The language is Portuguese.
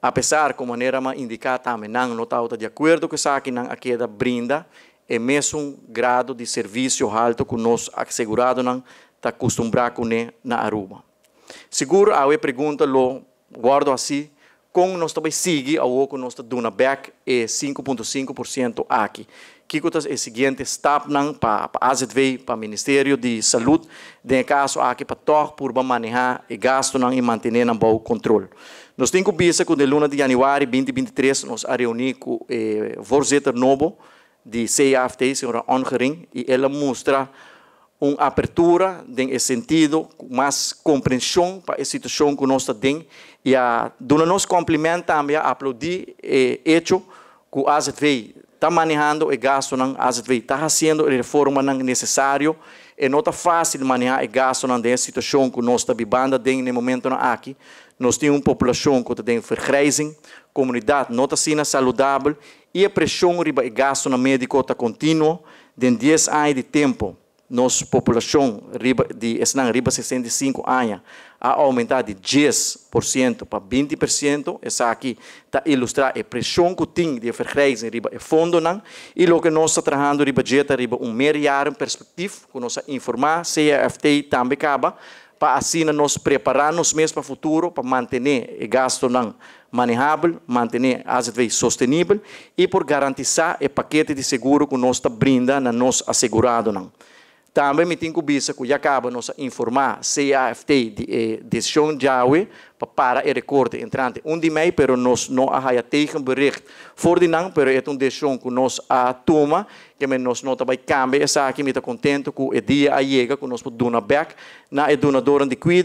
Apesar de maneira indicada também, não notava de acordo com isso que não aqui brinda, é mesmo grado de serviço alto que nós assegurado não está acostumado com na Aruba. Seguro, a pergunta lo guardo assim, como nós também seguimos ao que nós estamos dando back é 5,5% aqui. Que é o seguinte step para a AZV, para o Ministério de Saúde, de caso aqui para tocar por manejar e gasto e manter um bom controle. Nós temos que que no luna de janeiro de 2023 nós reunimos com o voorzitter novo de CAFT, a senhora Ongering, e ela mostra uma abertura no sentido, mais compreensão para a situação que nós temos e dando nos cumprimento também a aplaudir o hecho que a AZV está manejando o gasto na AZV, está fazendo a reforma necessária e não está fácil manejar o gasto na situação que nós estamos vivendo no momento aqui. Nós temos uma população que tem vergrijzing, comunidade não está sendo saudável e a pressão riba o gasto na médico está contínua. De 10 anos de tempo, nossa população riba de 65 anos a aumentar de 10% para 20%. Essa aqui está ilustrar a pressão que tem de vergrijzing riba o fundo não e o que nós estamos trabalhando riba jeta riba meio perspectiva que nós informar CAFT também acaba para assim nós prepararmos mesmo para o futuro, para manter o gasto manejável, manter a AZV sustentável e por garantizar o paquete de seguro que nós está brindando na nosso assegurado. Também me tenho que que já acaba nós informar CAFT de decisão de AUE para o recorde entrante de maio, pero nós não há tegen bericht voor die não, pero é uma decisão que nós toma, que nós não também cambia, essa aqui me está contente com o dia a chega que nós podemos dar back na donadora de cuidado.